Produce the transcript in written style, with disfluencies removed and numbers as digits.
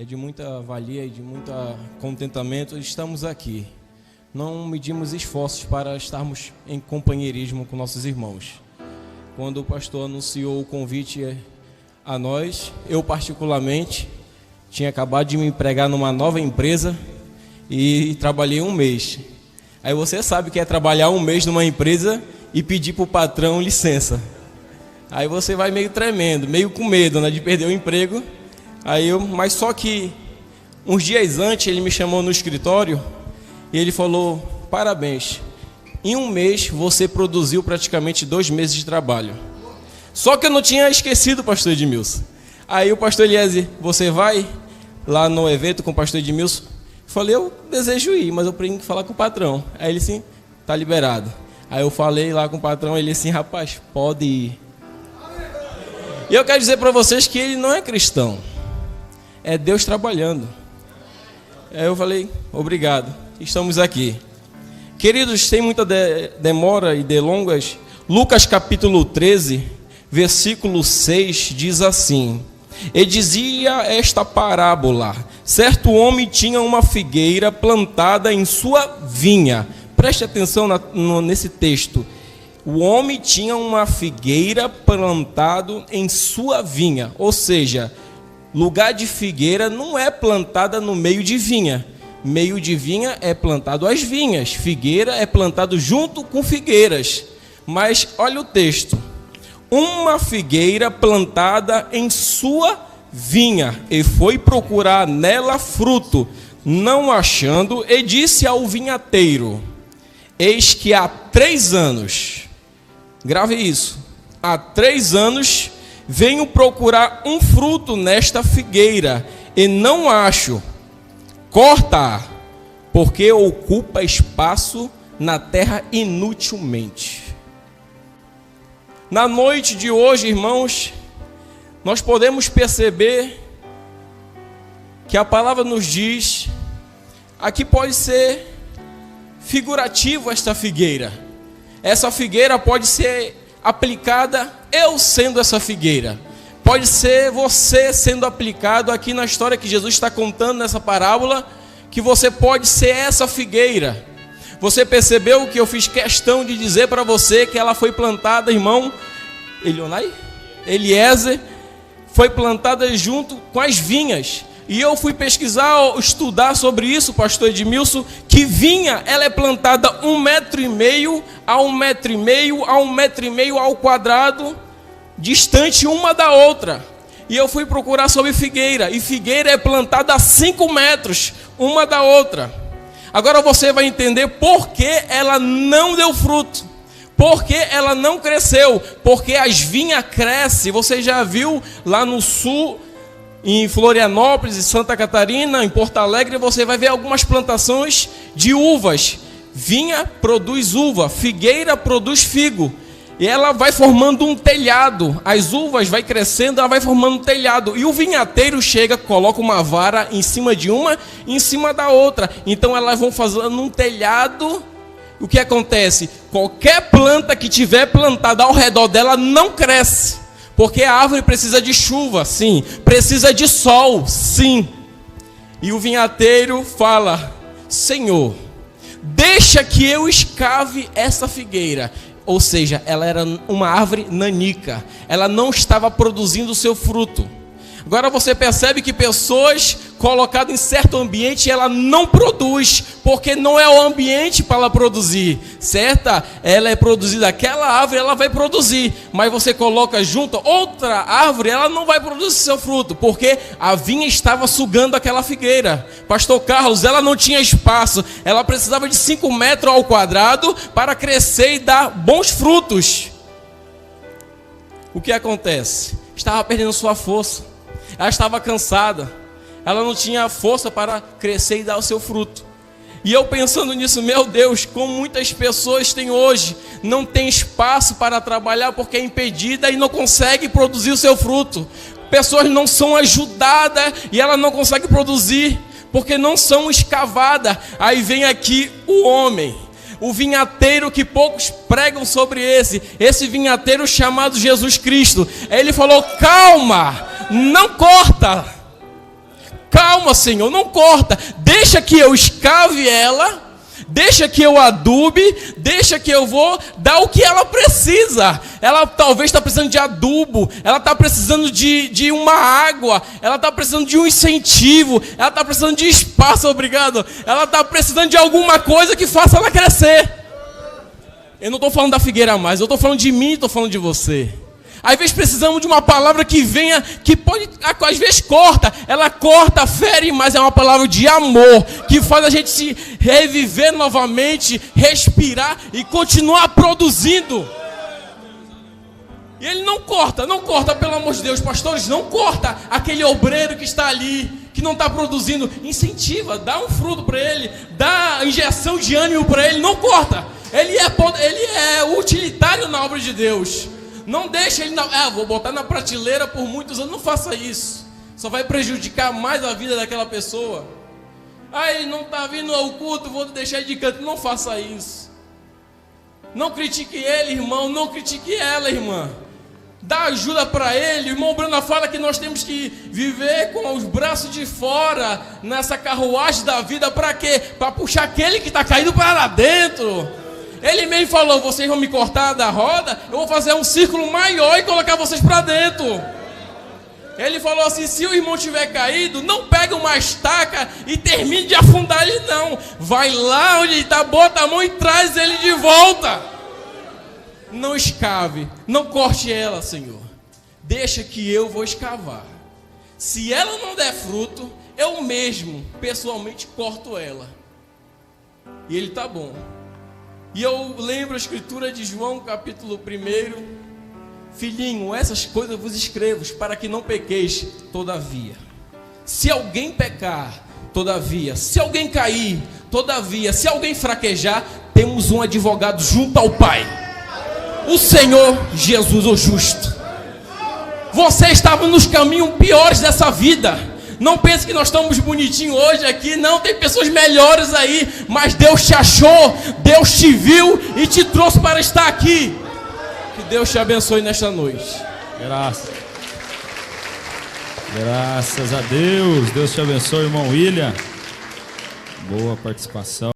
é de muita valia e de muito contentamento. Estamos aqui. Não medimos esforços para estarmos em companheirismo com nossos irmãos. Quando o pastor anunciou o convite a nós, eu particularmente tinha acabado de me empregar numa nova empresa e trabalhei um mês. Aí você sabe que é trabalhar um mês numa empresa e pedir para o patrão licença. Aí você vai meio tremendo, meio com medo, né, de perder o emprego. Mas só que uns dias antes ele me chamou no escritório e ele falou: parabéns, em um mês você produziu praticamente 2 meses de trabalho. Só que eu não tinha esquecido o pastor Edmilson. Aí o pastor Eliezer: você vai lá no evento com o pastor Edmilson? Eu falei: eu desejo ir, mas eu tenho que falar com o patrão. Aí ele: sim, tá liberado. Aí eu falei lá com o patrão, ele assim: rapaz, pode ir. E eu quero dizer para vocês que ele não é cristão, é Deus trabalhando. Aí eu falei: obrigado, estamos aqui. Queridos, sem muita demora e delongas, Lucas capítulo 13, versículo 6 diz assim: e dizia esta parábola: certo homem tinha uma figueira plantada em sua vinha. Preste atenção nesse texto. O homem tinha uma figueira plantada em sua vinha. Ou seja, lugar de figueira não é plantada no meio de vinha. Meio de vinha é plantado as vinhas. Figueira é plantado junto com figueiras. Mas olha o texto: uma figueira plantada em sua vinha, e foi procurar nela fruto, não achando, e disse ao vinhateiro: eis que há 3 anos, grave isso, há 3 anos venho procurar um fruto nesta figueira, e não acho. Corta-a, porque ocupa espaço na terra inutilmente. Na noite de hoje, irmãos, nós podemos perceber que a palavra nos diz, aqui pode ser figurativo esta figueira. Essa figueira pode ser aplicada, eu sendo essa figueira. Pode ser você sendo aplicado aqui na história que Jesus está contando nessa parábola, que você pode ser essa figueira. Você percebeu que eu fiz questão de dizer para você que ela foi plantada, irmão Eliezer, foi plantada junto com as vinhas. E eu fui pesquisar, estudar sobre isso, pastor Edmilson, que vinha, ela é plantada 1,5 m a 1,5 m a 1,5 m ao quadrado, distante uma da outra. E eu fui procurar sobre figueira, e figueira é plantada a 5 metros uma da outra. Agora você vai entender por que ela não deu fruto, por que ela não cresceu, porque as vinhas crescem. Você já viu lá no sul, em Florianópolis, em Santa Catarina, em Porto Alegre, você vai ver algumas plantações de uvas. Vinha produz uva, figueira produz figo. E ela vai formando um telhado. As uvas vai crescendo, ela vai formando um telhado. E o vinhateiro chega, coloca uma vara em cima de uma e em cima da outra. Então elas vão fazendo um telhado. O que acontece? Qualquer planta que tiver plantada ao redor dela não cresce. Porque a árvore precisa de chuva, sim. Precisa de sol, sim. E o vinhateiro fala: Senhor, deixa que eu escave essa figueira. Ou seja, ela era uma árvore nanica. Ela não estava produzindo o seu fruto. Agora você percebe que pessoas colocadas em certo ambiente, ela não produz, porque não é o ambiente para ela produzir, certa? Ela é produzida, aquela árvore ela vai produzir, mas você coloca junto outra árvore, ela não vai produzir seu fruto, porque a vinha estava sugando aquela figueira. Pastor Carlos, ela não tinha espaço, ela precisava de 5 metros ao quadrado para crescer e dar bons frutos. O que acontece? Estava perdendo sua força. Ela estava cansada, ela não tinha força para crescer e dar o seu fruto. E eu pensando nisso, meu Deus, como muitas pessoas têm hoje, não tem espaço para trabalhar porque é impedida e não consegue produzir o seu fruto. Pessoas não são ajudadas e ela não consegue produzir porque não são escavadas. Aí vem aqui o homem, o vinhateiro que poucos pregam sobre esse vinhateiro chamado Jesus Cristo. Ele falou: calma, não corta, Calma, Senhor, não corta. Deixa que eu escave ela, deixa que eu adube, deixa que eu vou dar o que ela precisa. Ela talvez está precisando de adubo, ela está precisando de uma água, ela está precisando de um incentivo, ela está precisando de espaço, obrigado. Ela está precisando de alguma coisa que faça ela crescer. Eu não estou falando da figueira mais, eu estou falando de mim, estou falando de você. Às vezes precisamos de uma palavra que venha, que pode, às vezes corta, ela corta, fere, mas é uma palavra de amor, que faz a gente se reviver novamente, respirar e continuar produzindo. E ele não corta, pelo amor de Deus, pastores, não corta aquele obreiro que está ali, que não está produzindo, incentiva, dá um fruto para ele, dá injeção de ânimo para ele, não corta. Ele é utilitário na obra de Deus. Não deixa ele, vou botar na prateleira por muitos anos. Não faça isso. Só vai prejudicar mais a vida daquela pessoa. Ele não está vindo ao culto, vou deixar de canto. Não faça isso. Não critique ele, irmão. Não critique ela, irmã. Dá ajuda para ele. O irmão Bruna fala que nós temos que viver com os braços de fora nessa carruagem da vida. Para quê? Para puxar aquele que está caído para lá dentro. Ele mesmo falou, vocês vão me cortar da roda, eu vou fazer um círculo maior e colocar vocês para dentro. Ele falou assim, se o irmão tiver caído, não pega uma estaca e termine de afundar ele não. Vai lá onde ele está, bota a mão e traz ele de volta. Não escave, não corte ela, Senhor. Deixa que eu vou escavar. Se ela não der fruto, eu mesmo, pessoalmente, corto ela. E ele está bom. E eu lembro a escritura de João, capítulo 1. Filhinho, essas coisas vos escrevo, para que não pequeis, todavia. Se alguém pecar, todavia. Se alguém cair, todavia. Se alguém fraquejar, temos um advogado junto ao Pai. O Senhor Jesus, o justo. Você estava nos caminhos piores dessa vida. Não pense que nós estamos bonitinhos hoje aqui. Não, tem pessoas melhores aí. Mas Deus te achou, Deus te viu e te trouxe para estar aqui. Que Deus te abençoe nesta noite. Graças a Deus. Deus te abençoe, irmão William. Boa participação.